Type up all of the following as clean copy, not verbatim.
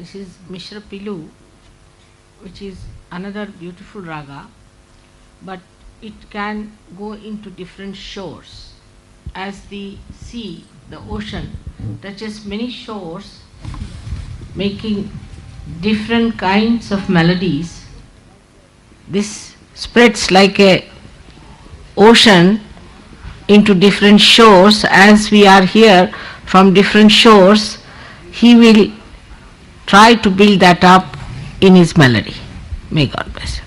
This is Mishra Pilu, which is another beautiful raga, but it can go into different shores. As the sea, the ocean, touches many shores, making different kinds of melodies, this spreads like a ocean into different shores. As we are here from different shores, he will try to build that up in his melody. May God bless you.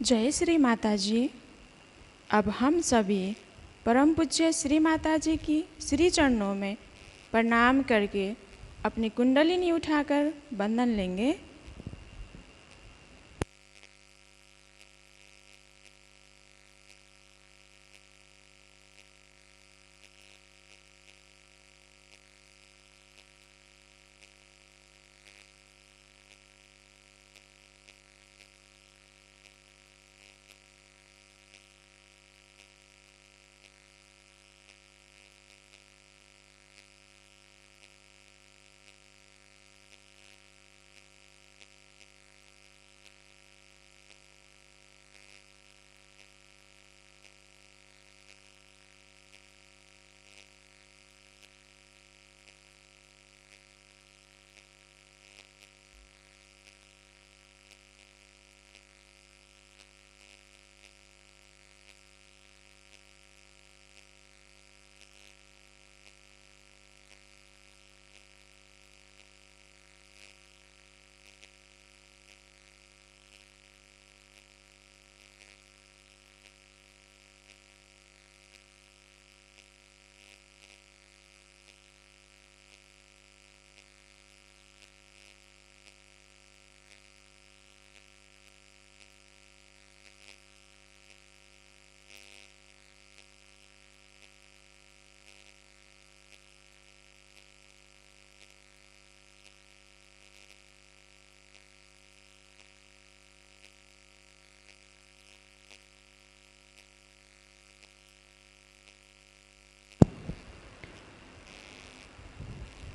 जय श्री माता जी। अब हम सभी परम पूज्य श्री माता जी की श्री चरणों में प्रणाम करके अपनी कुंडलिनी उठाकर बंधन लेंगे।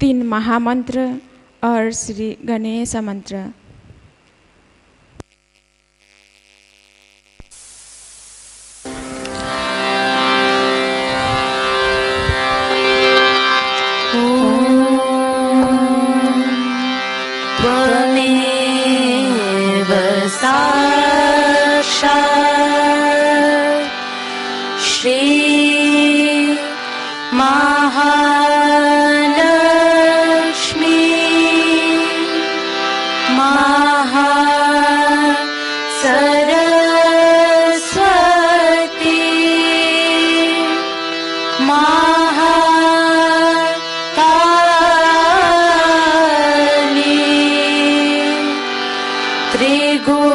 तीन महामंत्र और श्री गणेश मंत्र। त्वमेव साक्षात् श्री महालक्ष्मी महासरस्वती महाकाली त्रिगुणात्मिका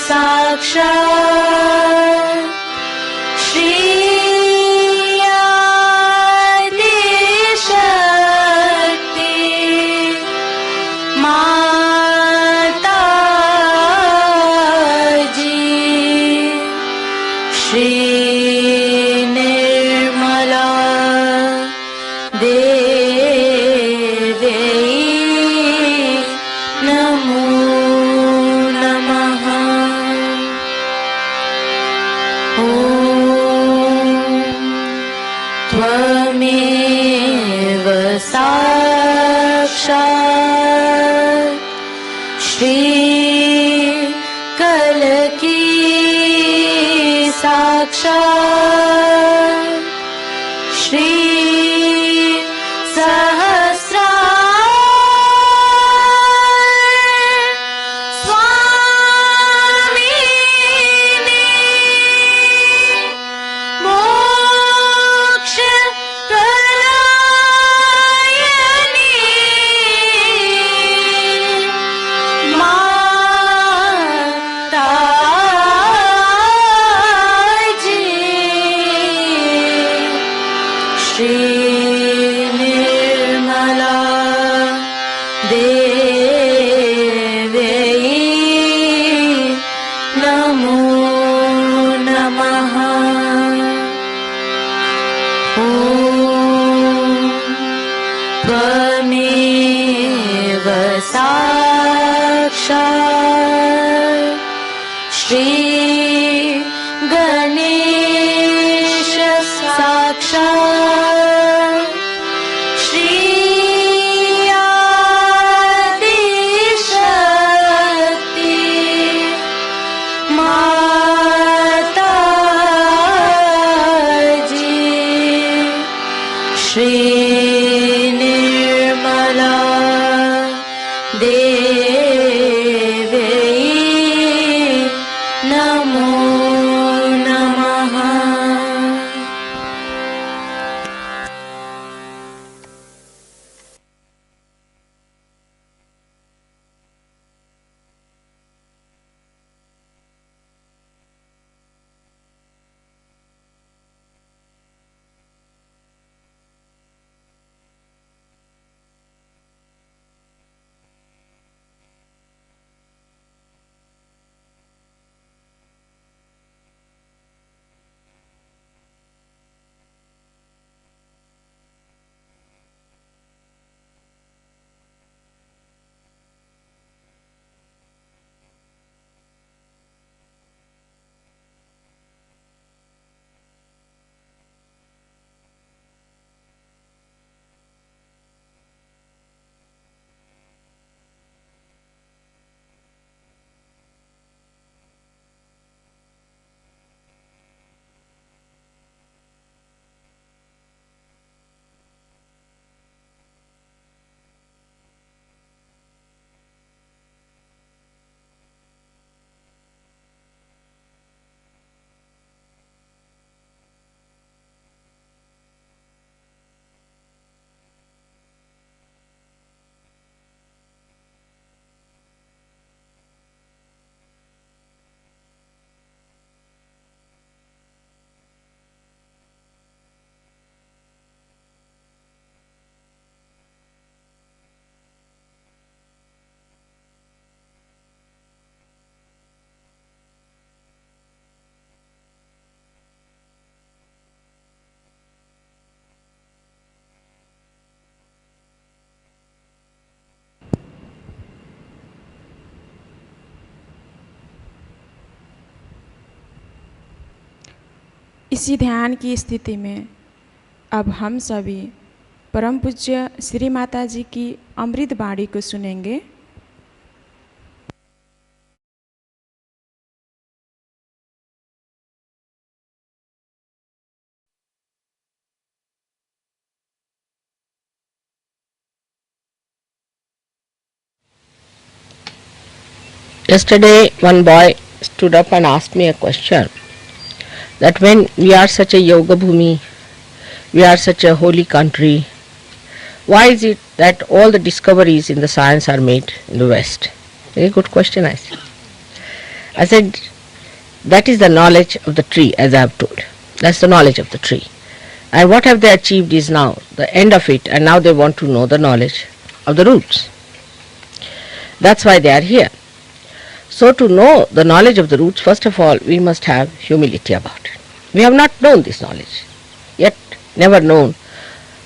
साक्षात् श्री आदिशक्ति माताजी श्री निर्मला देवी नमो त्वमेव साक्षात् श्री कलकी साक्षात् Shri सहस्रा Shri Ganesha Sakshat Shri Adi Shakti Mataji Shri Nirmala Devi Namo Namaha. इसी ध्यान की स्थिति में अब हम सभी परम पूज्य श्री माता जी की अमृत वाणी को सुनेंगे। Yesterday, one boy stood up and asked me a question, that when we are such a yoga bhumi, we are such a holy country, why is it that all the discoveries in the science are made in the West? Very good question, I said. I said, that is the knowledge of the tree, as I have told. That's the knowledge of the tree. And what have they achieved is now the end of it, and now they want to know the knowledge of the roots. That's why they are here. So to know the knowledge of the roots, first of all, we must have humility about it. We have not known this knowledge, yet never known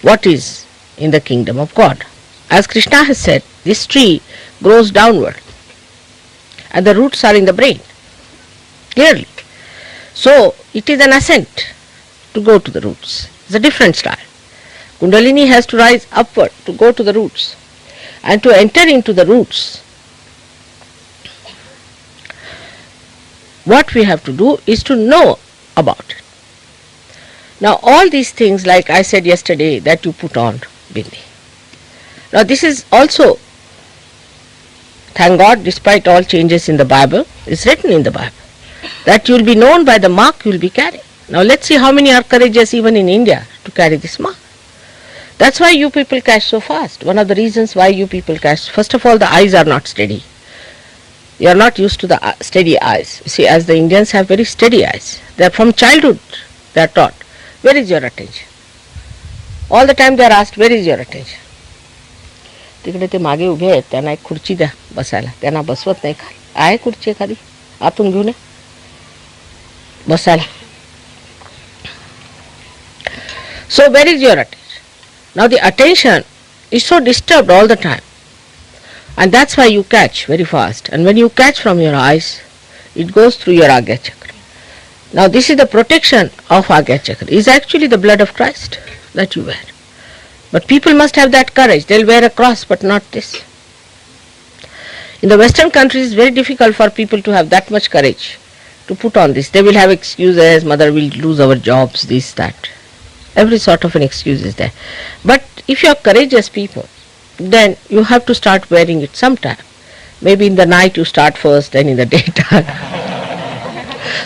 what is in the kingdom of God. As Krishna has said, this tree grows downward and the roots are in the brain, clearly. So it is an ascent to go to the roots. It's a different style. Kundalini has to rise upward to go to the roots. And to enter into the roots, what we have to do is to know about it. Now all these things, like I said yesterday, that you put on bindi. Now this is also, thank God, despite all changes in the Bible, it's written in the Bible, that you will be known by the mark you will be carrying. Now let's see how many are courageous even in India to carry this mark. That's why you people catch so fast. One of the reasons why you people catch, first of all, the eyes are not steady. You are not used to the steady eyes. You see, as the Indians have very steady eyes. They are from childhood, they are taught, where is your attention? All the time they are asked, where is your attention? तिकडे ते मागे उभे आहेत, त्यांना एक खुर्ची द्या बसायला. त्यांना बसवत नाही खाली. आहे खुर्ची एखादी? आतून घेऊन ये बसायला. So where is your attention? Now the attention is so disturbed all the time. And that's why you catch very fast. And when you catch from your eyes, It goes through your Agya Chakra. Now this is the protection of Agya Chakra. It is actually the blood of Christ that you wear. But people must have that courage. They'll wear a cross, but not this. In the Western countries, it's very difficult for people to have that much courage to put on this. They will have excuses, mother will lose our jobs, this, that. Every sort of an excuse is there. But if you are courageous people, then you have to start wearing it sometime. Maybe in the night you start first, then in the daytime.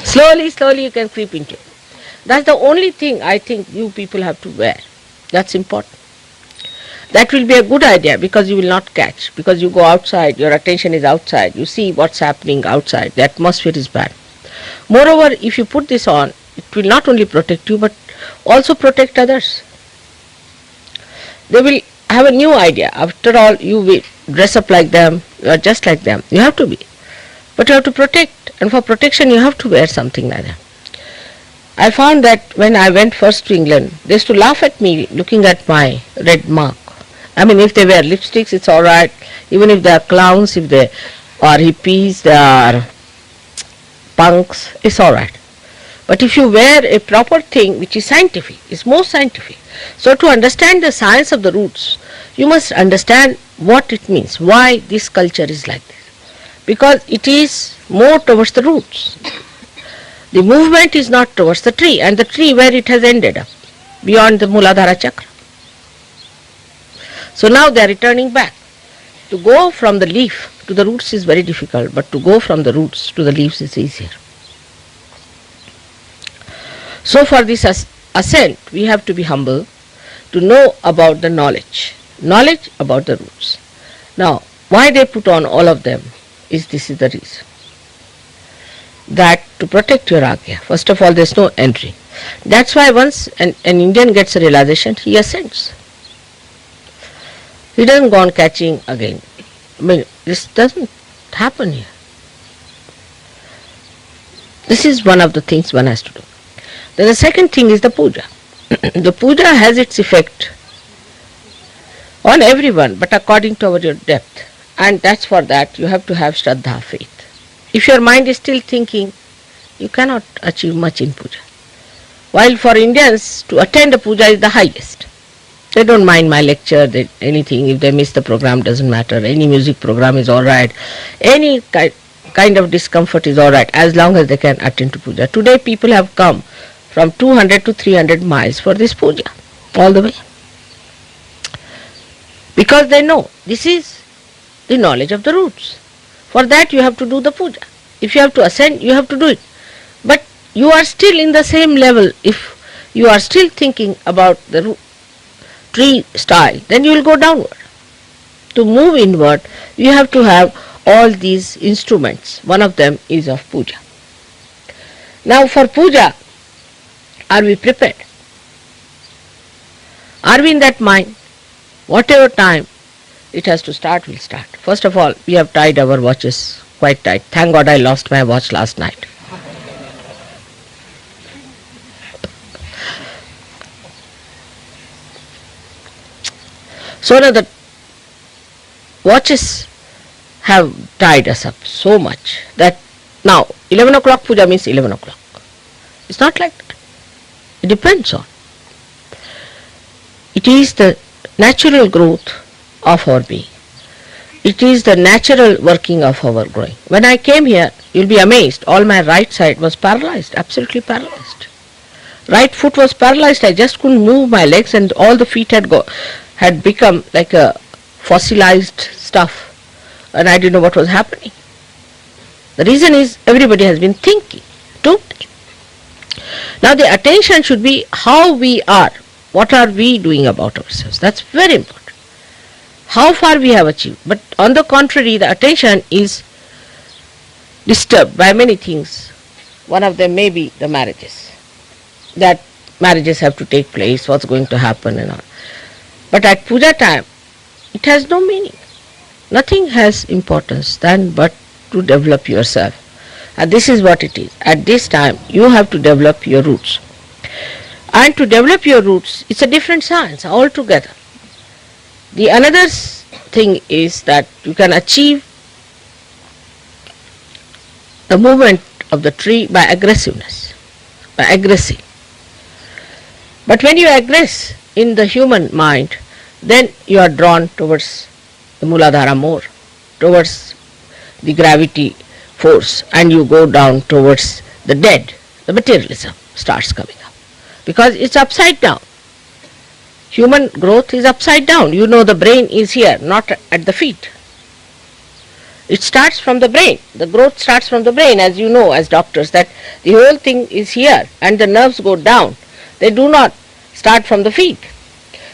Slowly you can creep into it. That's the only thing I think you people have to wear. That's important. That will be a good idea because you will not catch. Because you go outside, your attention is outside. You see what's happening outside. The atmosphere is bad. Moreover, if you put this on, it will not only protect you but also protect others. They will have a new idea. After all, you will dress up like them. You are just like them. You have to be. But you have to protect. And for protection, you have to wear something like that. I found that when I went first to England, they used to laugh at me looking at my red mark. I mean, if they wear lipsticks, it's all right. Even if they are clowns, if they are hippies, they are punks, it's all right. But if you wear a proper thing which is scientific, it's more scientific. So to understand the science of the roots, you must understand what it means, why this culture is like this. Because it is more towards the roots. The movement is not towards the tree, and the tree where it has ended up, beyond the Muladhara Chakra. So now they are returning back. To go from the leaf to the roots is very difficult, but to go from the roots to the leaves is easier. So for this ascent, we have to be humble, to know about the knowledge about the roots. Now, why they put on all of them is this is the reason. That to protect your Agya, first of all, there is no entry. That's why once an Indian gets a realization, he ascends. He doesn't go on catching again. I mean, this doesn't happen here. This is one of the things one has to do. Then the second thing is the puja. The puja has its effect on everyone, but according to your depth. And that's for that you have to have Shraddha, faith. If your mind is still thinking, you cannot achieve much in puja. While for Indians, to attend a puja is the highest. They don't mind my lecture, anything. If they miss the program, doesn't matter. Any music program is all right. Any kind of discomfort is all right, as long as they can attend to puja. Today people have come from 200 to 300 miles for this puja, all the way. Because they know this is the knowledge of the roots. For that you have to do the puja. If you have to ascend, you have to do it. But you are still in the same level. If you are still thinking about the tree style, then you will go downward. To move inward, you have to have all these instruments. One of them is of puja. Now for puja, are we prepared? Are we in that mind? Whatever time it has to start, will start. First of all, we have tied our watches quite tight. Thank God I lost my watch last night. So now the watches have tied us up so much that now 11 o'clock puja means 11 o'clock. It's not like that. It depends on. It is the natural growth of our being. It is the natural working of our growing. When I came here, you'll be amazed, all my right side was paralyzed, absolutely paralyzed. Right foot was paralyzed, I just couldn't move my legs, and all the feet had become like a fossilized stuff, and I didn't know what was happening. The reason is everybody has been thinking too much. Now the attention should be how we are. What are we doing about ourselves? That's very important. How far we have achieved. But on the contrary, the attention is disturbed by many things. One of them may be the marriages. That marriages have to take place, what's going to happen and all. But at puja time, it has no meaning. Nothing has importance than but to develop yourself. And this is what it is. At this time, you have to develop your roots. And to develop your roots, it's a different science altogether. The another thing is that you can achieve the movement of the tree by aggressiveness, by aggressing. But when you aggress in the human mind, then you are drawn towards the Muladhara more, towards the gravity force, and you go down towards the dead. The materialism starts coming up because it's upside down. Human growth is upside down. You know, the brain is here, not at the feet. It starts from the brain. The growth starts from the brain, as you know as doctors, that the whole thing is here and the nerves go down. They do not start from the feet.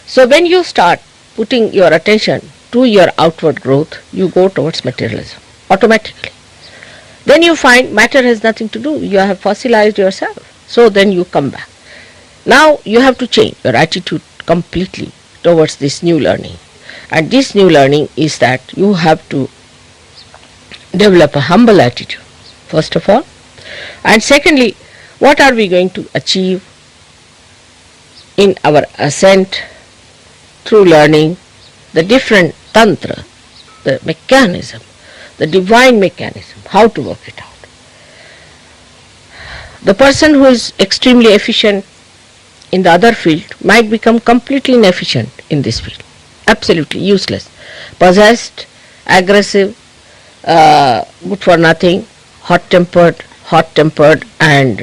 So when you start putting your attention to your outward growth, you go towards materialism automatically. Then you find matter has nothing to do. You have fossilized yourself. So then you come back. Now you have to change your attitude completely towards this new learning. And this new learning is that you have to develop a humble attitude, first of all. And secondly, what are we going to achieve in our ascent through learning the different tantra, the mechanism, the divine mechanism, how to work it out. The person who is extremely efficient in the other field might become completely inefficient in this field, absolutely useless, possessed, aggressive, good for nothing, hot-tempered, and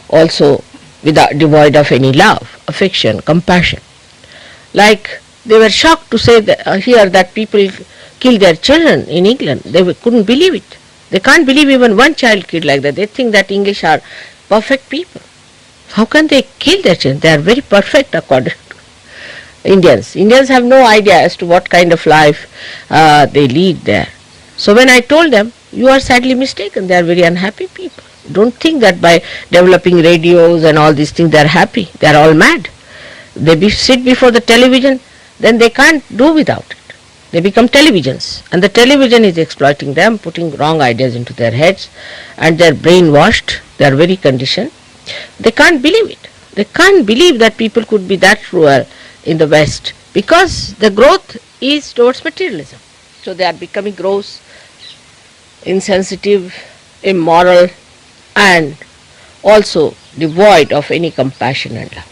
also devoid of any love, affection, compassion. Like they were shocked to say that, hear that people kill their children in England. They couldn't believe it. They can't believe even one child killed like that. They think that English are perfect people. How can they kill their children? They are very perfect according to Indians. Indians have no idea as to what kind of life they lead there. So when I told them, you are sadly mistaken, they are very unhappy people. Don't think that by developing radios and all these things they are happy. They are all mad. They sit before the television, then they can't do without it. They become televisions, and the television is exploiting them, putting wrong ideas into their heads, and they are brainwashed, they are very conditioned. They can't believe it. They can't believe that people could be that cruel in the West, because the growth is towards materialism. So they are becoming gross, insensitive, immoral, and also devoid of any compassion and love.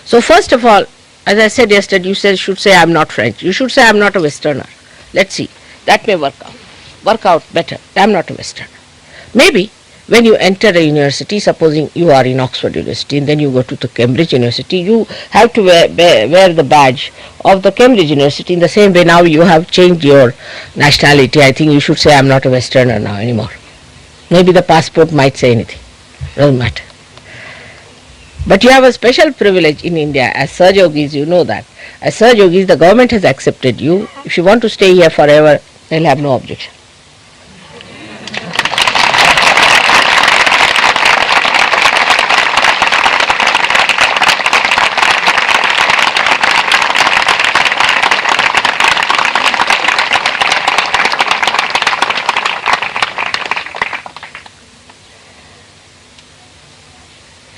So first of all, as I said yesterday, you should say I am not French. You should say I am not a Westerner. Let's see. That may work out better. I am not a Westerner. Maybe when you enter a university, supposing you are in Oxford University and then you go to the Cambridge University, you have to wear the badge of the Cambridge University. In the same way, now you have changed your nationality. I think you should say I am not a Westerner now anymore. Maybe the passport might say anything. Doesn't matter. But you have a special privilege in India as Saj Yogis, you know that. As Saj Yogis, the government has accepted you. If you want to stay here forever, they'll have no objection.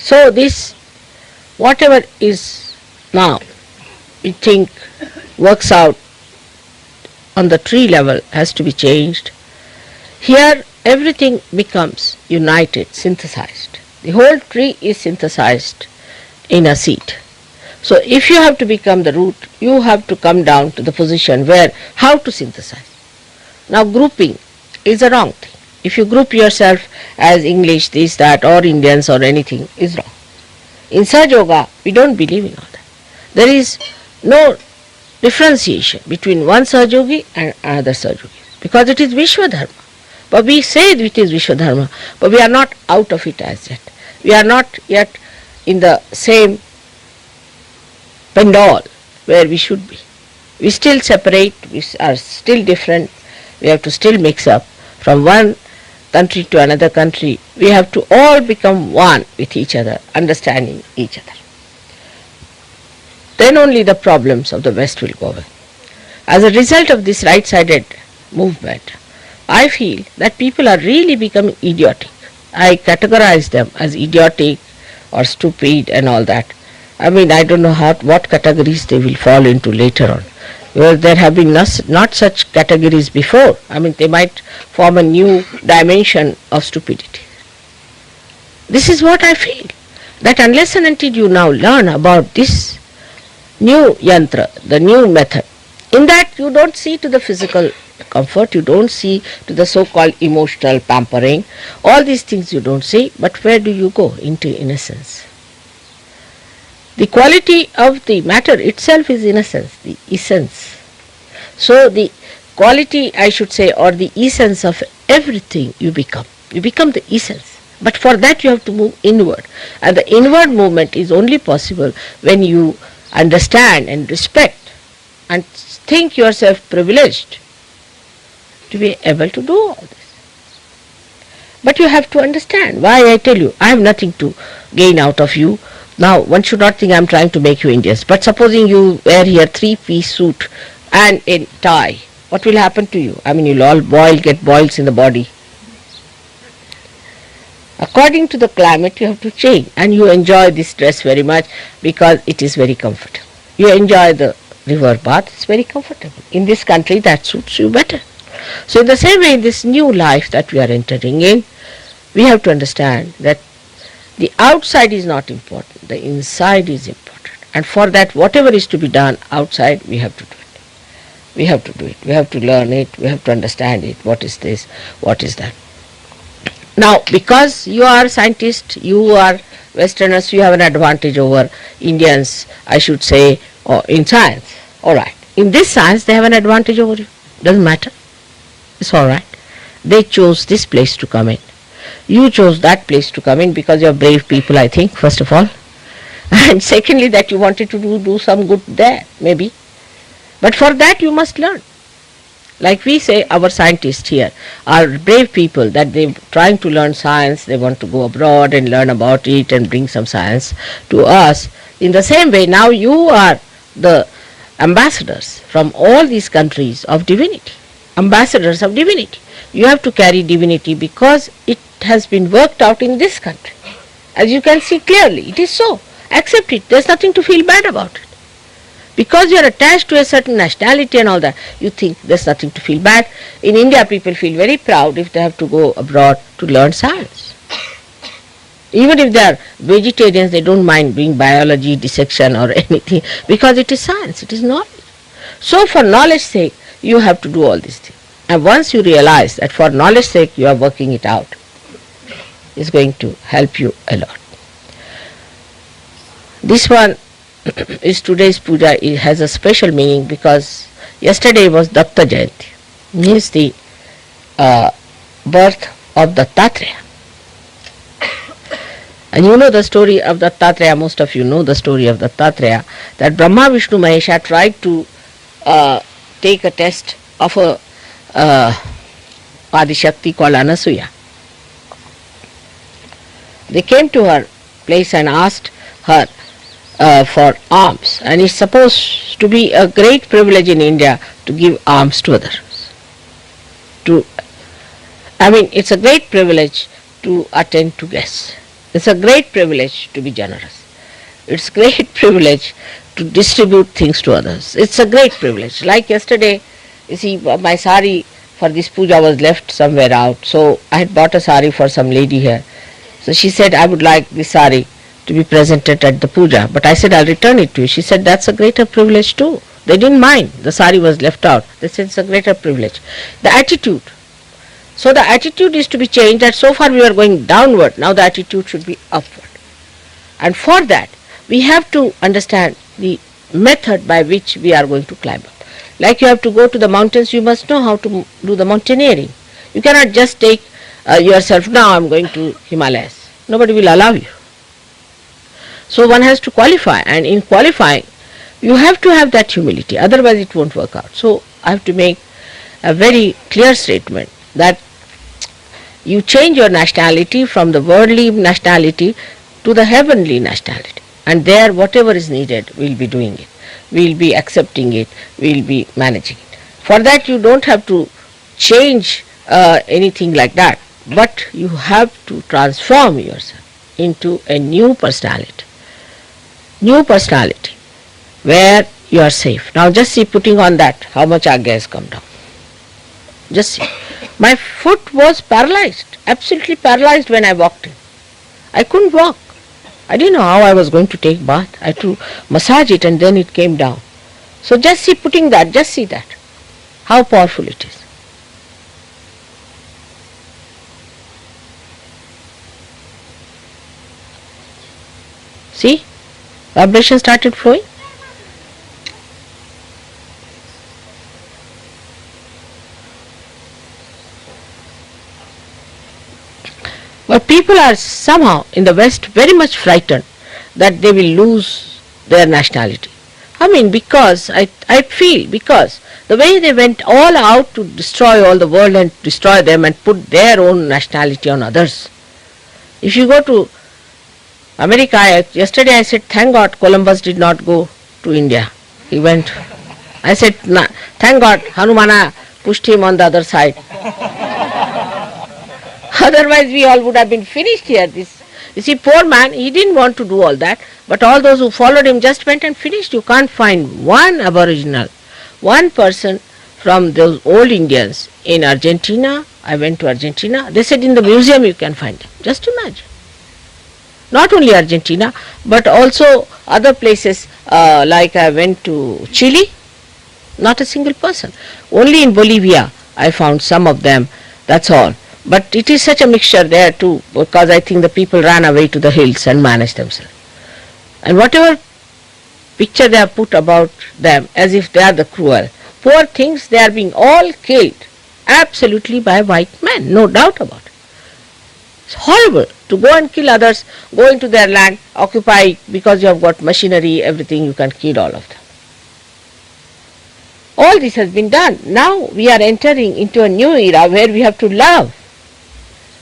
So this, whatever is now, we think works out on the tree level has to be changed. Here everything becomes united, synthesized. The whole tree is synthesized in a seed. So if you have to become the root, you have to come down to the position where how to synthesize. Now grouping is a wrong thing. If you group yourself as English, this, that, or Indians or anything, is wrong. In Saj Yoga, we don't believe in all that. There is no differentiation between one Saj Yogi and another Saj Yogi, because it is Vishwa Dharma. But we say it is Vishwa Dharma, but we are not out of it as yet. We are not yet in the same pandal where we should be. We still separate, we are still different, we have to still mix up from one country to another country. We have to all become one with each other, understanding each other. Then only the problems of the West will go away. As a result of this right-sided movement, I feel that people are really becoming idiotic. I categorize them as idiotic or stupid and all that. I mean, I don't know what categories they will fall into later on. Well, there have been not such categories before. I mean, they might form a new dimension of stupidity. This is what I feel, that unless and until you now learn about this new yantra, the new method, in that you don't see to the physical comfort, you don't see to the so-called emotional pampering, all these things you don't see, but where do you go? Into innocence. The quality of the matter itself is innocence, the essence. So the quality, I should say, or the essence of everything you become the essence. But for that you have to move inward, and the inward movement is only possible when you understand and respect and think yourself privileged to be able to do all this. But you have to understand why I tell you, I have nothing to gain out of you. Now, one should not think I am trying to make you Indians, but supposing you wear here 3-piece suit and a tie, what will happen to you? I mean, you'll all get boils in the body. According to the climate, you have to change, and you enjoy this dress very much because it is very comfortable. You enjoy the river bath, it's very comfortable. In this country, that suits you better. So in the same way, in this new life that we are entering in, we have to understand that the outside is not important, the inside is important. And for that, whatever is to be done outside, we have to do it. We have to do it. We have to learn it. We have to understand it. What is this? What is that? Now, because you are scientists, you are Westerners, you have an advantage over Indians, I should say, in science. All right. In this science, they have an advantage over you. Doesn't matter. It's all right. They chose this place to come in. You chose that place to come in because you are brave people, I think, first of all. And secondly, that you wanted to do some good there, maybe. But for that, you must learn. Like we say, our scientists here are brave people, that they're trying to learn science, they want to go abroad and learn about it and bring some science to us. In the same way, now you are the ambassadors from all these countries of divinity, ambassadors of divinity. You have to carry divinity because it has been worked out in this country. As you can see clearly, it is so. Accept it. There's nothing to feel bad about it. Because you are attached to a certain nationality and all that, you think there's nothing to feel bad. In India, people feel very proud if they have to go abroad to learn science. Even if they are vegetarians, they don't mind doing biology, dissection or anything, because it is science, it is knowledge. So for knowledge's sake, you have to do all these things. And once you realize that for knowledge's sake you are working it out, it's going to help you a lot. This one is today's puja. It has a special meaning because yesterday was Datta Jayanti. Means the birth of Dattatreya. And you know the story of Dattatreya, most of you know the story of Dattatreya, that Brahma, Vishnu, Mahesha tried to take a test of a Adi Shakti called Anasuya. They came to her place and asked her for alms, and it's supposed to be a great privilege in India to give alms to others. It's a great privilege to attend to guests. It's a great privilege to be generous. It's a great privilege to distribute things to others. It's a great privilege. Like yesterday, you see, my sari for this puja was left somewhere out. So I had bought a sari for some lady here. So she said, I would like this sari to be presented at the puja. But I said, I'll return it to you. She said, that's a greater privilege too. They didn't mind. The sari was left out. They said, it's a greater privilege. The attitude. So the attitude is to be changed, that so far we were going downward. Now the attitude should be upward. And for that, we have to understand the method by which we are going to climb up. Like you have to go to the mountains, you must know how to do the mountaineering. You cannot just take yourself, now I'm going to Himalayas. Nobody will allow you. So one has to qualify, and in qualifying, you have to have that humility, otherwise it won't work out. So I have to make a very clear statement that you change your nationality from the worldly nationality to the heavenly nationality, and there whatever is needed, we'll be doing it. We'll be accepting it, we'll be managing it. For that you don't have to change anything like that, but you have to transform yourself into a new personality. New personality, where you are safe. Now just see, putting on that, how much Agya has come down. Just see. My foot was paralyzed, absolutely paralyzed when I walked in. I couldn't walk. I didn't know how I was going to take bath. I had to massage it and then it came down. So just see, putting that, just see that, how powerful it is. See, vibration started flowing. But people are somehow in the West very much frightened that they will lose their nationality. I mean, because I feel, because the way they went all out to destroy all the world and destroy them and put their own nationality on others. If you go to America, yesterday I said, thank God Columbus did not go to India. He went. I said, nah, thank God Hanumana pushed him on the other side. Otherwise we all would have been finished here. You see, poor man, he didn't want to do all that, but all those who followed him just went and finished. You can't find one aboriginal, one person from those old Indians in Argentina. I went to Argentina. They said in the museum you can find them. Just imagine. Not only Argentina, but also other places, like I went to Chile, not a single person. Only in Bolivia I found some of them, that's all. But it is such a mixture there too, because I think the people ran away to the hills and managed themselves. And whatever picture they have put about them, as if they are the cruel, poor things, they are being all killed, absolutely by white men, no doubt about it. It's horrible to go and kill others, go into their land, occupy it, because you have got machinery, everything, you can kill all of them. All this has been done. Now we are entering into a new era where we have to love.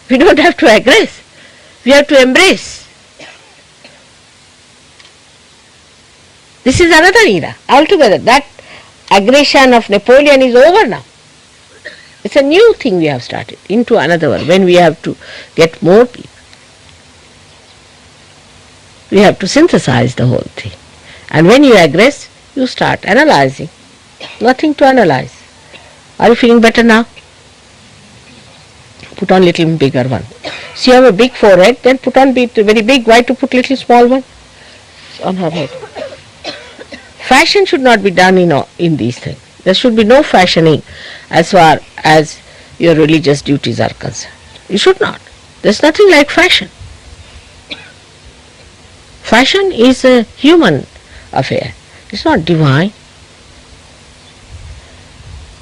We don't have to aggress. We have to embrace. This is another era altogether. That aggression of Napoleon is over now. It's a new thing we have started, into another one, when we have to get more people. We have to synthesize the whole thing. And when you aggress, you start analyzing. Nothing to analyze. Are you feeling better now? Put on little bigger one. See, you have a big forehead, then put on very big. Why to put little small one? On her head. Fashion should not be done in these things. There should be no fashioning as far as your religious duties are concerned. You should not. There's nothing like fashion. Fashion is a human affair. It's not divine.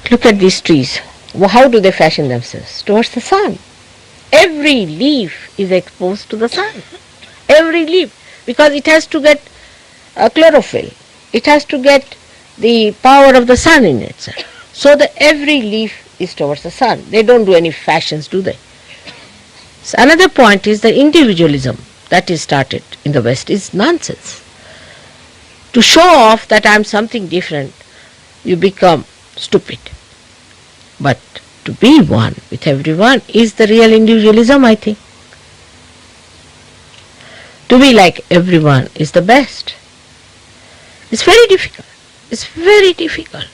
Look at these trees. How do they fashion themselves? Towards the sun. Every leaf is exposed to the sun. Every leaf. Because it has to get chlorophyll. It has to get the power of the sun in itself. So that every leaf is towards the sun. They don't do any fashions, do they? So another point is the individualism that is started in the West is nonsense. To show off that I am something different, you become stupid. But to be one with everyone is the real individualism, I think. To be like everyone is the best. It's very difficult. It's very difficult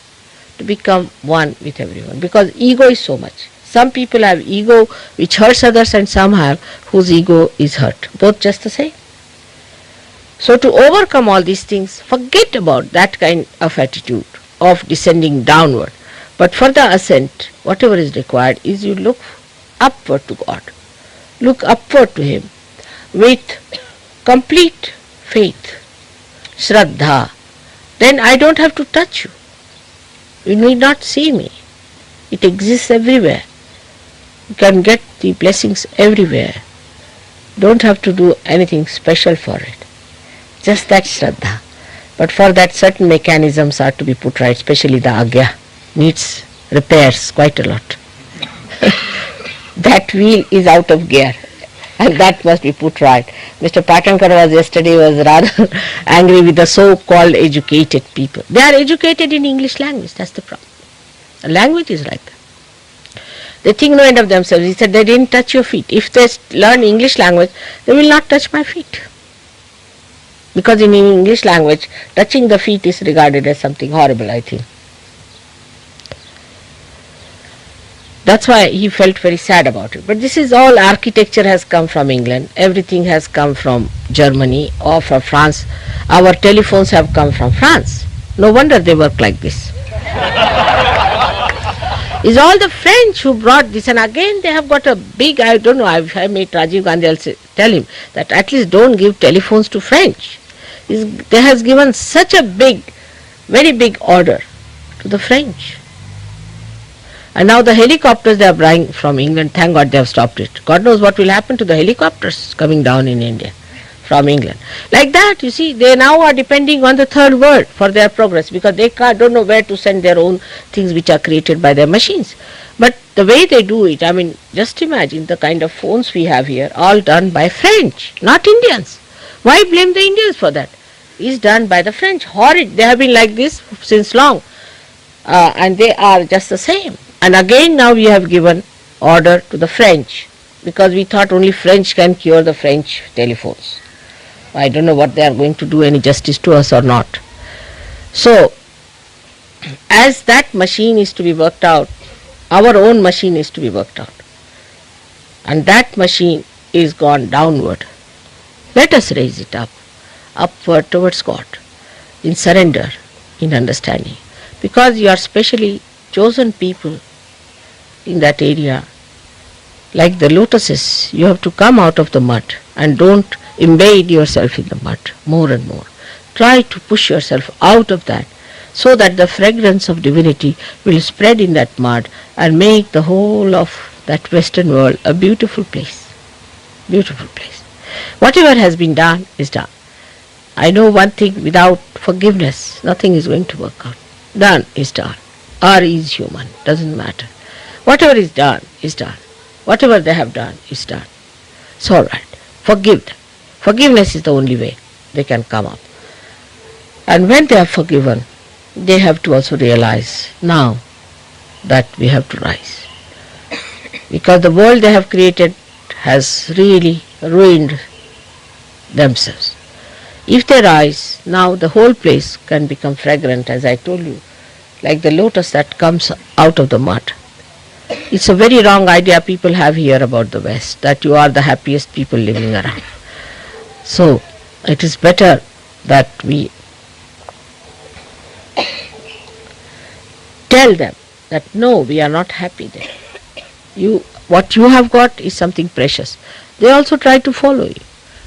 to become one with everyone, because ego is so much. Some people have ego which hurts others, and some have whose ego is hurt. Both just the same. So to overcome all these things, forget about that kind of attitude of descending downward. But for the ascent, whatever is required is you look upward to God. Look upward to Him with complete faith, Shraddha. Then I don't have to touch you. You need not see me. It exists everywhere. You can get the blessings everywhere. Don't have to do anything special for it. Just that Shraddha. But for that certain mechanisms are to be put right, especially the Agya. Needs repairs quite a lot. That wheel is out of gear, and that must be put right. Mr. Patankar was rather angry with the so-called educated people. They are educated in English language, that's the problem. The language is like that. They think no end of themselves. He said they didn't touch your feet. If they learn English language, they will not touch my feet. because in English language touching the feet is regarded as something horrible, I think. That's why he felt very sad about it. But this is all, architecture has come from England, everything has come from Germany or from France. Our telephones have come from France. No wonder they work like this. It's all the French who brought this, and again they have got a big, I don't know, I made Rajiv Gandhi, I'll tell him that at least don't give telephones to French. They has given such a big, very big order to the French. And now the helicopters they are buying from England, thank God they have stopped it. God knows what will happen to the helicopters coming down in India from England. Like that, you see, they now are depending on the third world for their progress, because they don't know where to send their own things which are created by their machines. But the way they do it, I mean, just imagine the kind of phones we have here, all done by French, not Indians. Why blame the Indians for that? It's done by the French. Horrid. They have been like this since long. And they are just the same. And again now we have given order to the French, because we thought only French can cure the French telephones. I don't know what they are going to do any justice to us or not. So, as that machine is to be worked out, our own machine is to be worked out. And that machine is gone downward. Let us raise it up, upward towards God, in surrender, in understanding. Because you are specially chosen people in that area, like the lotuses, you have to come out of the mud and don't embed yourself in the mud more and more. Try to push yourself out of that, so that the fragrance of divinity will spread in that mud and make the whole of that Western world a beautiful place. Beautiful place. Whatever has been done is done. I know one thing, without forgiveness, nothing is going to work out. Done is done. Or is human, doesn't matter. Whatever is done is done. Whatever they have done is done. It's all right. Forgive them. Forgiveness is the only way they can come up. And when they are forgiven, they have to also realize now that we have to rise. Because the world they have created has really ruined themselves. If they rise, now the whole place can become fragrant, as I told you, like the lotus that comes out of the mud. It's a very wrong idea people have here about the West, that you are the happiest people living around. So, it is better that we tell them that no, we are not happy there. What you have got is something precious. They also try to follow you.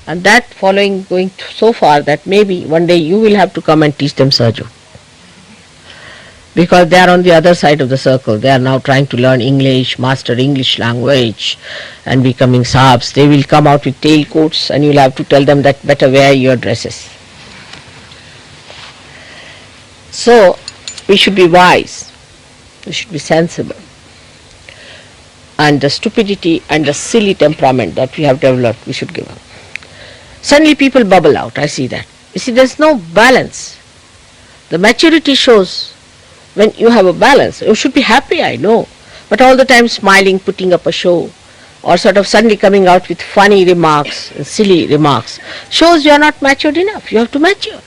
And that following going so far that maybe one day you will have to come and teach them Sahaja. Because they are on the other side of the circle. They are now trying to learn English, master English language and becoming Sahabs. They will come out with tailcoats and you will have to tell them that better wear your dresses. So, we should be wise. We should be sensible. And the stupidity and the silly temperament that we have developed, we should give up. Suddenly people bubble out, I see that. You see, there is no balance. The maturity shows when you have a balance. You should be happy, I know, but all the time smiling, putting up a show, or sort of suddenly coming out with funny remarks, silly remarks, shows you are not matured enough. You have to mature.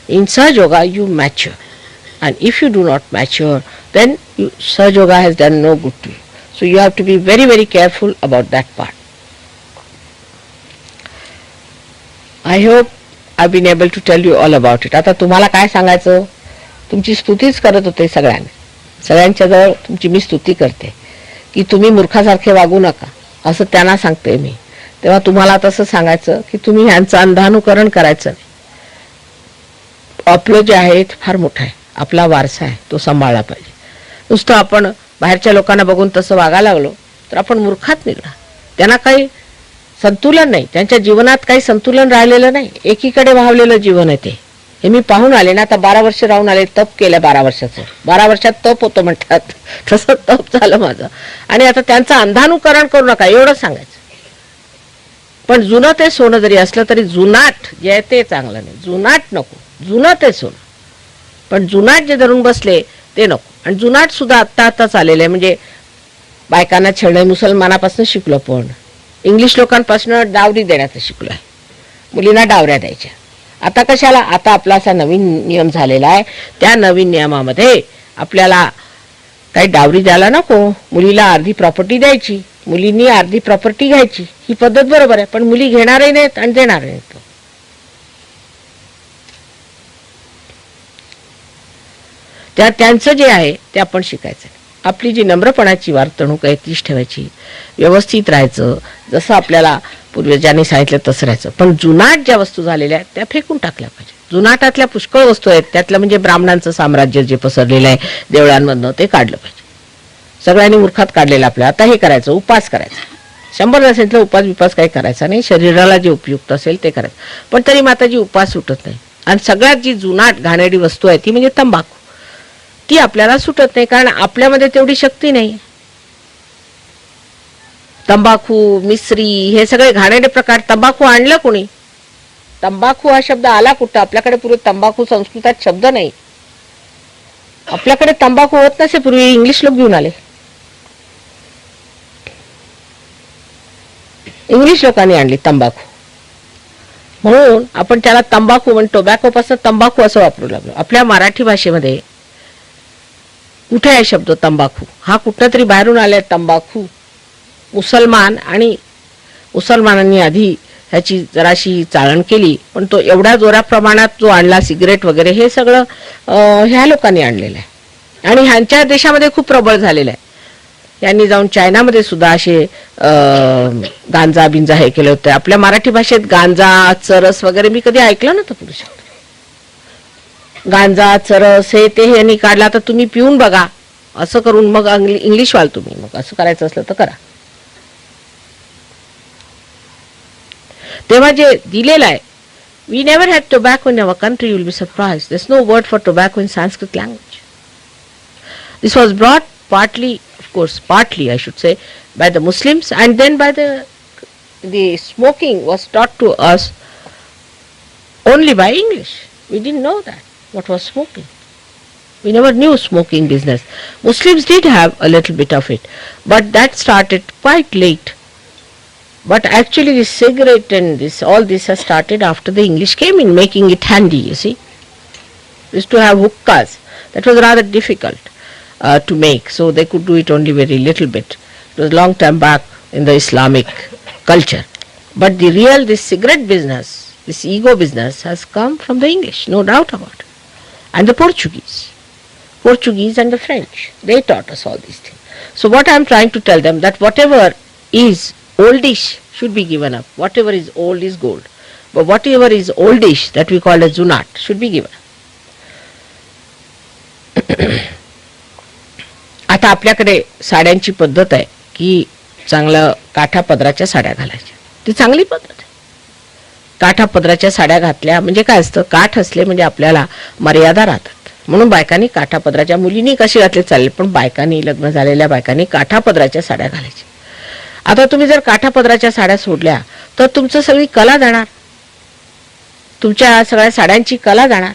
In Sahaja Yoga, you mature. And if you do not mature, then Sahaja Yoga has done no good to you. So you have to be very, very careful about that part. I hope I've been able to tell you all about it. आता तुम्हाला काय सांगायचं? तुमची स्तुतीच करत होते सगळ्यांनी. सगळ्यांच्या जवळ तुमची मी स्तुती करते की तुम्ही मूर्खासारखे वागू नका असं त्यांना सांगते मी. तेव्हा तुम्हाला तसं सांगायचं की तुम्ही यांचं अंधानुकरण करायचं नाही. आपलं जे आहे ते फार मोठं आहे. आपला वारसा आहे, तो सांभाळला पाहिजे. नुसतं आपण बाहेरच्या लोकांना बघून तसं वागायला लागलो तर आपण मूर्खात निघणार. त्यांना काही संतुलन नाही, त्यांच्या जीवनात काही संतुलन राहिलेलं नाही. एकीकडे वाहवलेलं जीवन आहे ते. हे मी पाहून आले ना, आता 12 वर्ष राहून आले, तप केलं 12 वर्षाचं. 12 वर्षात तप होतं म्हणतात, तसं तप झालं माझं. आणि आता त्यांचं अंधानुकरण करू नका एवढं सांगायचं. पण जुनं ते सोनं जरी असलं तरी जुनाट जे आहे ते चांगलं नाही. जुनाट नको, जुनं ते सोनं. पण जुनाट जे धरून बसले ते नको. आणि जुनाट सुद्धा आत्ताच आलेलं आहे. म्हणजे बायकांना छेडणे मुसलमानापासून शिकलो, पण इंग्लिश लोकांपासून डावरी देण्याचं शिकलो आहे. मुलींना डावऱ्या द्यायच्या आता कशाला, आता आपला असा नवीन नियम झालेला आहे. त्या नवीन नियमामध्ये आपल्याला काही डावरी द्यायला नको, मुलीला अर्धी प्रॉपर्टी द्यायची, मुलींनी अर्धी प्रॉपर्टी घ्यायची. ही पद्धत बरोबर आहे, पण मुली घेणारही नाहीत आणि देणारही नाहीत. त्यांचं जे आहे ते आपण शिकायचं. आपली जी नम्रपणाची वर्तणूक आहे तीच ठेवायची, व्यवस्थित राहायचं, जसं आपल्याला पूर्वजांनी सांगितलं तसं राहायचं. पण जुनाट ज्या वस्तू झालेल्या आहेत त्या फेकून टाकल्या पाहिजे. जुनाटातल्या पुष्कळ वस्तू आहेत, त्यातलं म्हणजे ब्राह्मणांचं साम्राज्य जे पसरलेलं आहे देवळांमधनं ते काढलं पाहिजे. सगळ्यांनी मूर्खात काढलेलं आपलं. आता हे करायचं, उपास करायचा. 100 नसेल तर उपास विपास काही करायचा नाही, शरीराला जे उपयुक्त असेल ते करायचं. पण तरी माताजी उपास सुटत नाही. आणि सगळ्यात जी जुनाट घाणेरडी वस्तू आहे ती म्हणजे तंबाखू. ती आपल्याला सुटत नाही, कारण आपल्यामध्ये तेवढी शक्ती नाही. तंबाखू, मिश्री हे सगळे घाणेरडे प्रकार. तंबाखू आणलं कोणी? तंबाखू हा शब्द आला कुठं? आपल्याकडे पूर्वी तंबाखू संस्कृतात शब्द नाही. आपल्याकडे तंबाखू होत नसे पूर्वी, इंग्लिश लोक घेऊन आले. इंग्लिश लोकांनी आणली तंबाखू, म्हणून आपण त्याला तंबाखू म्हणजे टोबॅको पासून तंबाखू असं वापरू लागलो. आपल्या मराठी भाषेमध्ये कुठे आहे शब्द तंबाखू? हा कुठं तरी बाहेरून आलाय तंबाखू. मुसलमान आणि मुसलमानांनी आधी ह्याची जराशी चाळण केली, पण तो एवढ्या जोऱ्या प्रमाणात जो आणला, सिगरेट वगैरे हे सगळं ह्या लोकांनी आणलेलं आहे आणि ह्यांच्या देशामध्ये खूप प्रबळ झालेलं आहे. यांनी जाऊन चायनामध्ये सुद्धा असे गांजा बिंजा हे केले होते. आपल्या मराठी भाषेत गांजा, चरस वगैरे मी कधी ऐकलं नव्हतं पुरुष. गांजा, चरस हे ते यांनी काढला. तर तुम्ही पिऊन बघा, असं करून मग इंग्लिश वाल तुम्ही मग असं करायचं असलं तर करा. तेव्हा जे दिलेलं आहे, we never had tobacco in our country, you will be surprised. There's no word for tobacco in Sanskrit language. This was brought partly, of course, partly I should say, by the Muslims, and then by the smoking was taught to us only by English. We didn't know that, what was smoking. We never knew smoking business. Muslims did have a little bit of it, but that started quite late. But actually this cigarette and all this has started after the English came in, making it handy, you see. We used to have hookahs. That was rather difficult to make, so they could do it only very little bit. It was long time back in the Islamic culture. But this cigarette business, this ego business has come from the English, no doubt about it. And the Portuguese and the French, they taught us all these things. So what I am trying to tell them, that whatever is oldish should be given up. Whatever is old is gold. But whatever is oldish, that we call as junat, should be given. आता आपल्याकडे साड्यांची पद्धत आहे की चांगलं काठा पदराच्या साड्या घालायच्या. ती चांगली पद्धत आहे. काठा पदराच्या साड्या घातल्या म्हणजे काय असतं, काठ असले म्हणजे आपल्याला मर्यादा राहतात. म्हणून बायकांनी काठा पदराच्या, मुलींनी कशी घातले चालेल, पण बायकांनी, लग्न झालेल्या बायकांनी काठा पदराच्या साड्या घालायच्या. आता तुम्ही जर काठा पदराच्या साड्या सोडल्या तर तुमचं सगळी कला जाणार, तुमच्या सगळ्या साड्यांची कला जाणार,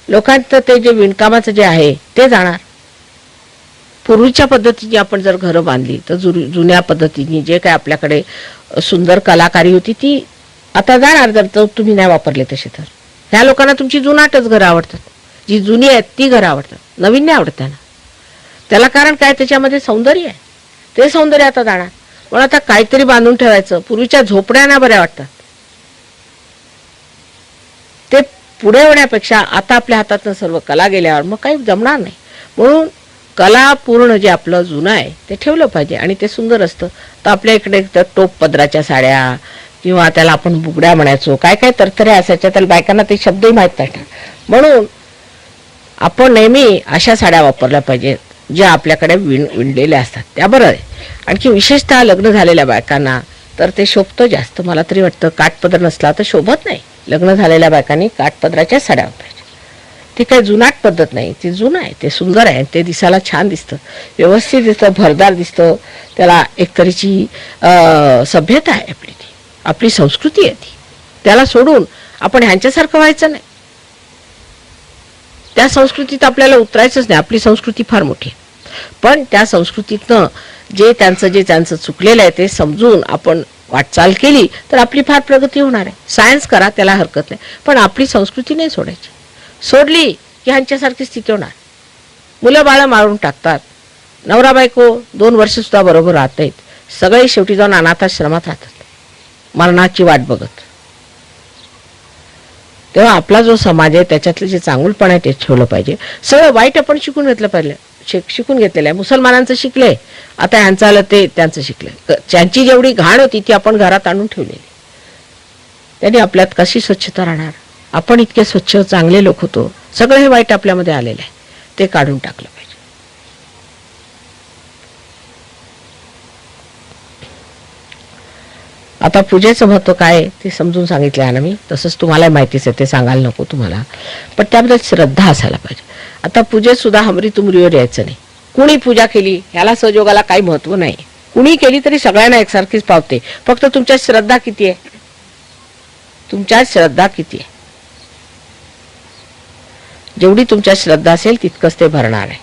लोकांचं ते जे विणकामाचं जे आहे ते जाणार. पूर्वीच्या पद्धतीने आपण जर घरं बांधली तर जुन्या पद्धतीने जे काय आपल्याकडे सुंदर कलाकारी होती ती आता जाणार जर तुम्ही नाही वापरले तसे. तर ह्या लोकांना तुमची जुनाटच घरं आवडतात, जी जुनी आहेत ती घरं आवडतात, नवीन नाही आवडत त्यांना. त्याला कारण काय, त्याच्यामध्ये सौंदर्य आहे, ते सौंदर्य आता जाणार. पण आता काहीतरी बांधून ठेवायचं. पूर्वीच्या झोपड्यांना बऱ्या वाटतात, ते पुढे होण्यापेक्षा आता आपल्या हातातनं सर्व कला गेल्यावर मग काही जमणार नाही. म्हणून कला पूर्ण जे आपलं जुनं आहे ते ठेवलं पाहिजे आणि ते सुंदर असतं. तर आपल्या इकडे तर टोप पदराच्या साड्या किंवा त्याला आपण बुगड्या म्हणायचो, काय काय तरतऱ्या असायच्या, त्याला बायकांना ते शब्दही माहीत नाही. म्हणून आपण नेहमी अशा साड्या वापरल्या पाहिजेत ज्या आपल्याकडे विणलेल्या असतात, त्या बरं आहे. आणखी विशेषतः लग्न झालेल्या बायकांना तर ते शोभतं जास्त. मला तरी वाटतं काठपदर नसला तर शोभत नाही. लग्न झालेल्या बायकांनी काठपदराच्या साड्या वापरायच्या. ती काही जुनाट पद्धत नाही, ती जुनं आहे, ते सुंदर आहे, ते दिसायला छान दिसतं, व्यवस्थित दिसतं, भरदार दिसतं. त्याला एक तरीची सभ्यता आहे आपली, ती आपली संस्कृती आहे. ती त्याला सोडून आपण ह्यांच्यासारखं व्हायचं नाही. त्या संस्कृतीत आपल्याला उतरायचंच नाही. आपली संस्कृती फार मोठी आहे, पण त्या संस्कृतीतनं जे त्यांचं चुकलेलं आहे ते समजून आपण वाटचाल केली तर आपली फार प्रगती होणार आहे. सायन्स करा, त्याला हरकत नाही, पण आपली संस्कृती नाही सोडायची. सोडली की ह्यांच्यासारखी स्थिती होणार. मुलं बाळं मारून टाकतात, नवरा बायको 2 वर्ष सुद्धा बरोबर राहत नाहीत, सगळे शेवटी जाऊन अनाथाश्रमात राहतात मरणाची वाट बघत. तेव्हा आपला जो समाज आहे त्याच्यातलं जे चांगुलपण आहे ते ठेवलं पाहिजे. सगळं वाईट आपण शिकून घेतलं पाहिजे, शिकून घेतलेलं आहे. मुसलमानांचं शिकले, आता ह्यांचं आलं ते त्यांचं शिकले. त्यांची जेवढी घाण होती ती आपण घरात आणून ठेवलेली. त्यांनी आपल्यात कशी स्वच्छता राहणार? आपण इतके स्वच्छ चांगले लोक होतो, सगळं हे वाईट आपल्यामध्ये आलेलं आहे, ते काढून टाकलं पाहिजे. आता पूजेचं महत्त्व काय ते समजून सांगितलं आहे ना मी, तसंच तुम्हाला माहितीच आहे, ते सांगायला नको तुम्हाला, पण त्यामध्ये श्रद्धा असायला पाहिजे. आता पूजेत सुद्धा हमरी तुमरीवर यायचं नाही. कुणी पूजा केली ह्याला सहयोगाला काही महत्त्व नाही. कुणी केली तरी सगळ्यांना एकसारखीच पावते. फक्त तुमच्यात श्रद्धा किती आहे, तुमच्यात श्रद्धा किती आहे. जेवढी तुमच्यात श्रद्धा असेल तितकंच ते भरणार आहे.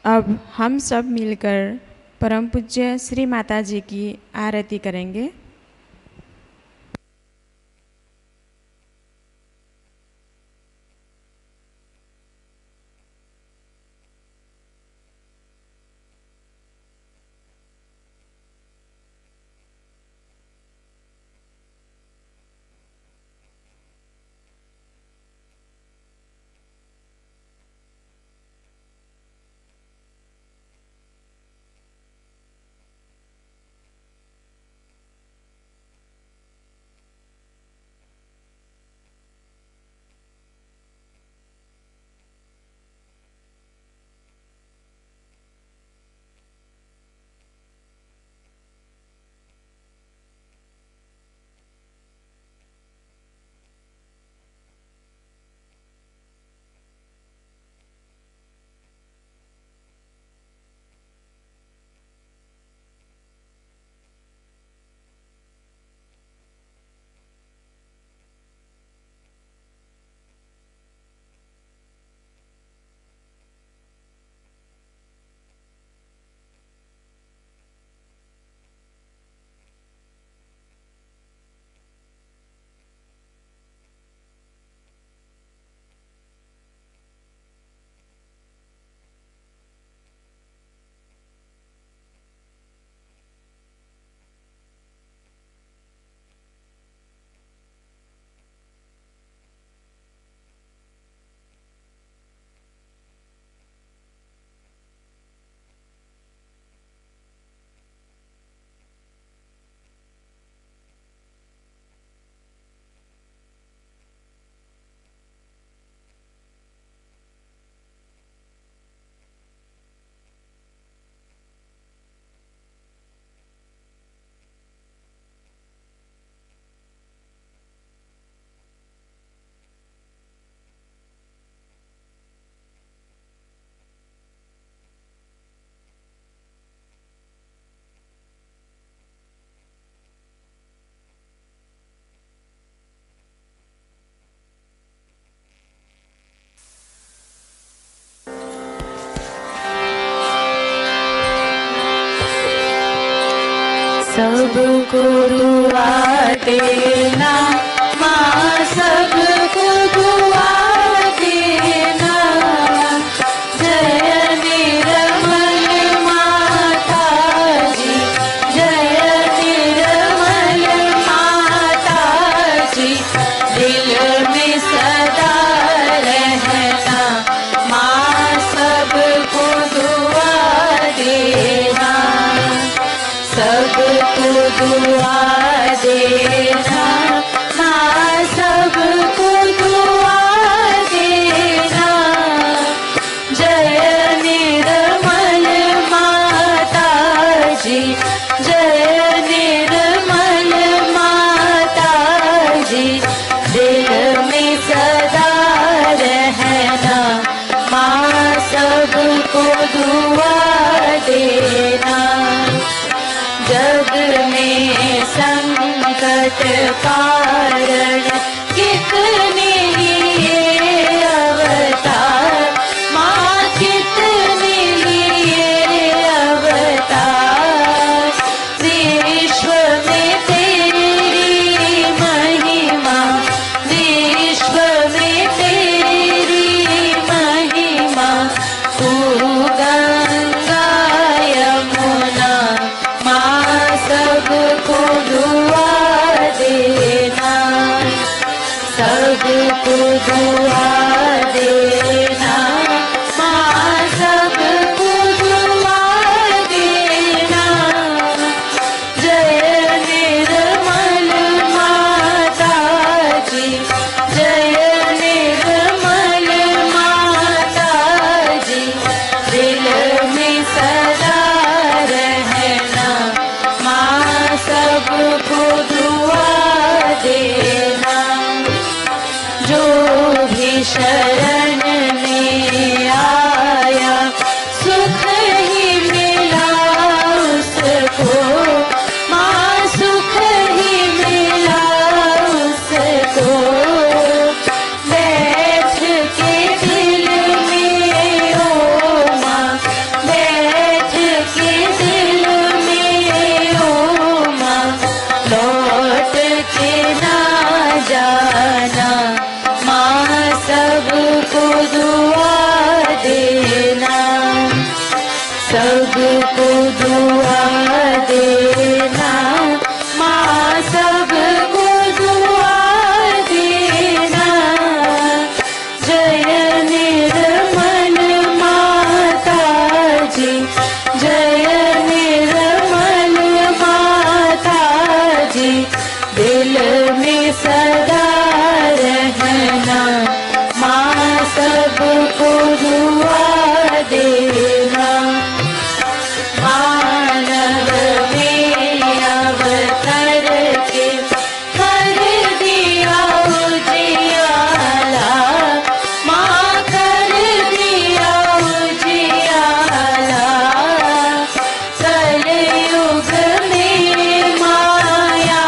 अब हम सब मिलकर परम पूज्य श्री माता जी की आरती करेंगे। सबको दुआ देना माँ, सबको दुआ देना। जय निर्मल माता जी, जय निर्मल माता जी, दिल में सदा रहना माँ, सबको दुआ देना, सबको दुआ देना माँ, सबको दुआ देना। जय निर्मल माता जी, जय निर्मल माता जी, दिल में सदा रहना माँ, सबको दुआ देना। जग में संकट कारण कितने लिए अवतार माँ, कितने लिए अवतार। विश्व में तेरी महिमा, विश्व में तेरी महिमा। तू गंगा यमुना माँ, सबको दुआ देना, सबको दुआ देना माँ, सबको दुआ देना। जय निर्मल माता जी, जय निर्मल माता जी, दिल में सदा रहना माँ, सबको दुआ देना। जो भी शरण में आया सुख ही मिला उसको माँ, सुख ही मिला उसको। बैठ के दिल में ओ माँ, बैठ के दिल में ओ माँ, लौट के ना जाना माँ, सबको दुआ देना, सबको दुआ देना माँ, सबको दुआ देना। जय निर्मल माता जी, जय निर्मल माता जी, दिल में सदा रहना माँ, सबको दुआ देना। मानव में अवतर के कर दिया उजियाला माँ, कर दिया उजियाला। कलयुग में माया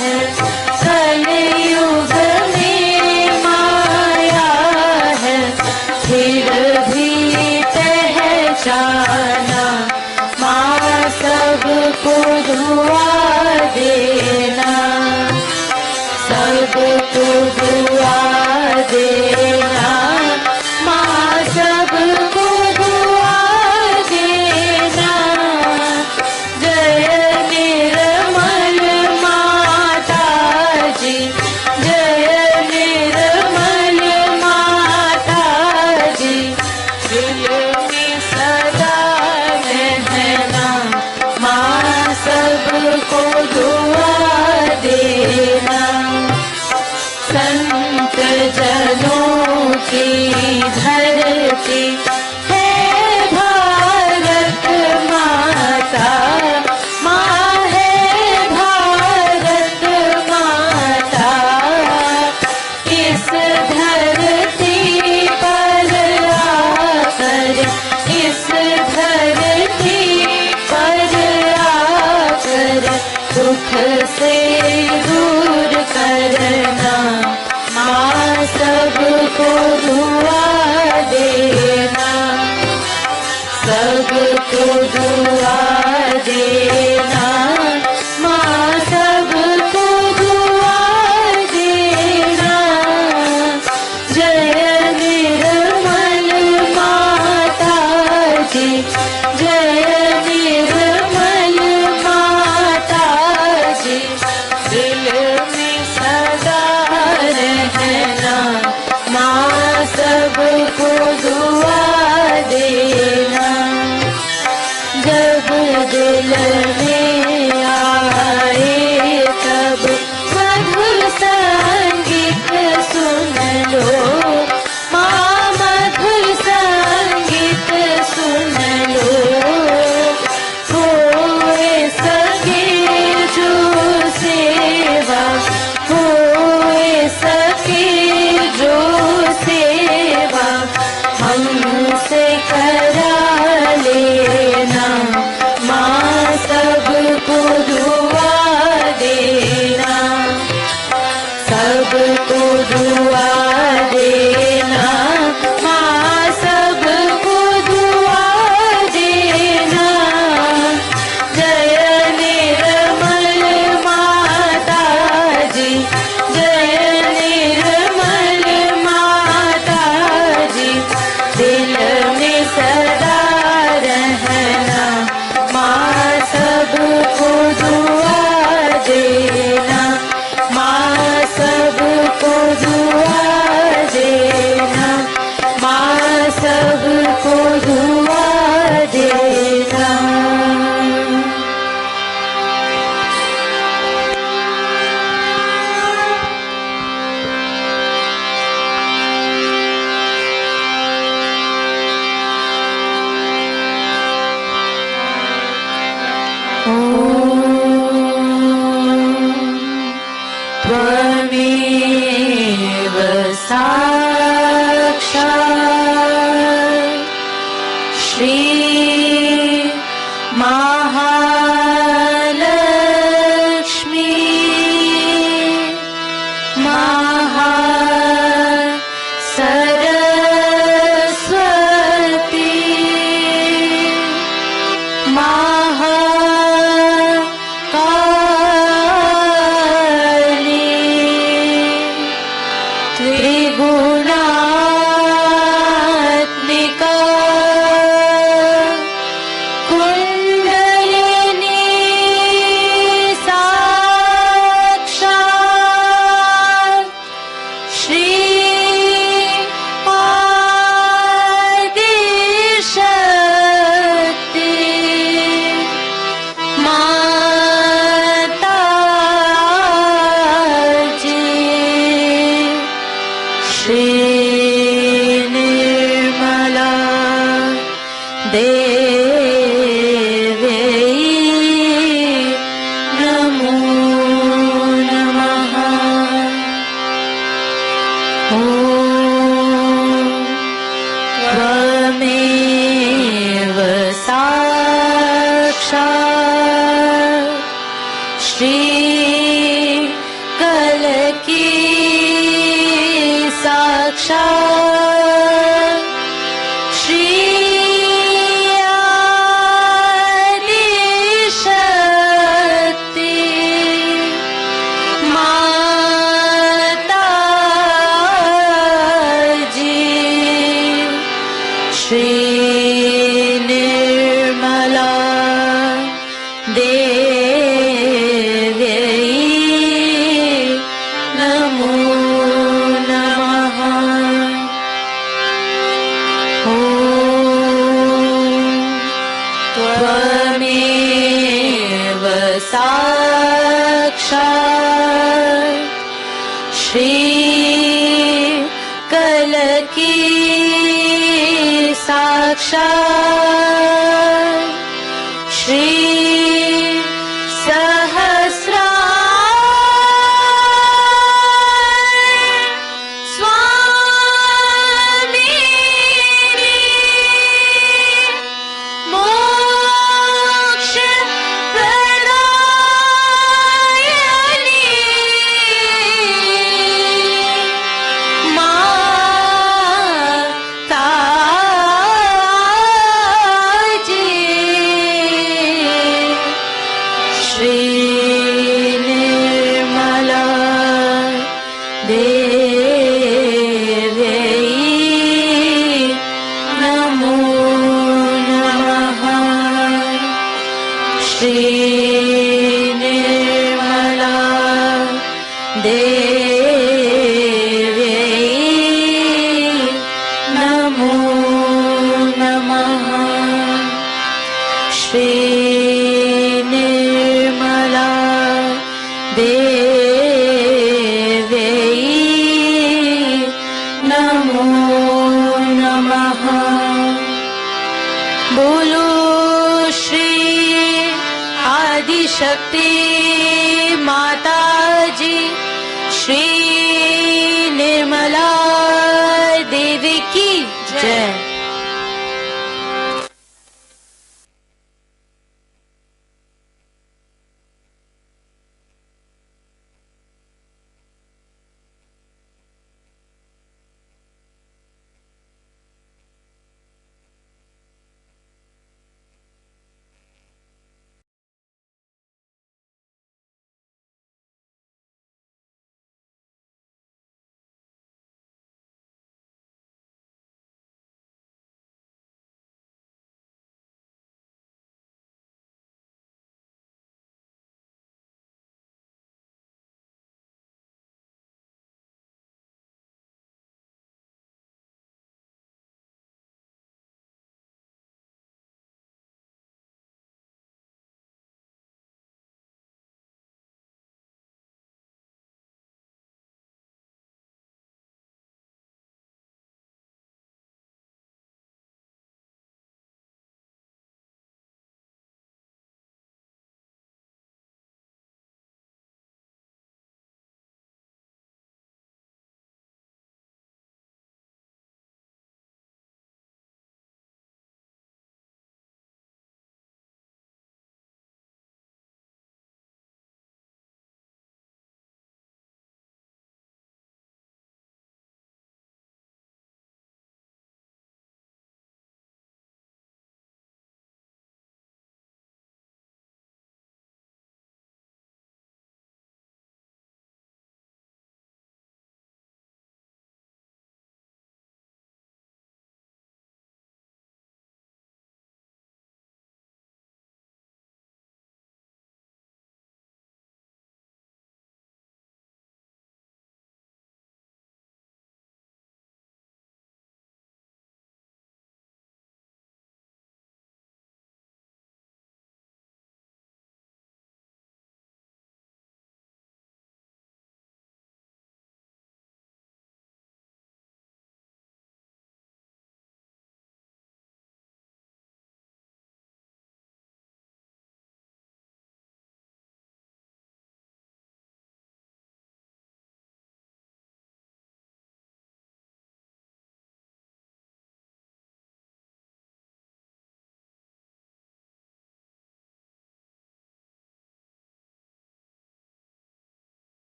है, कलयुग में माया है, फिर भी पहचाना माँ, सबको दुआ देना, सबको दुआ देना माँ, सबको दुआ देना। जय निर्मल माता जी, जय निर्मल माता जी, दिल में सदा रहना माँ, सबको दुआ देना। संत जनों की धरती है भारत माता माँ, है भारत माता। इस धरती पर आकर, इस धरती पर आकर दुख से दूर करना माँ, सबको दुआ देना। नमो नमः। ॐ त्वमेव साक्षात् श्री कलकी साक्षात् श्री आदिशक्ति माता जी श्री निर्मला देवी नमो नमः। ॐ त्वमेव साक्षात् श्री कलकी साक्षात् श्री स्वामी मोक्ष प्रदायिनी माता जी श्री निर्मला देवी नमो नमः। श्री निर्मला देवी नमो नमः। श्री निर्मला देवी नमो नमः। बोलो श्री आदिशक्ति माता जी श्री निर्मला देवी की जय।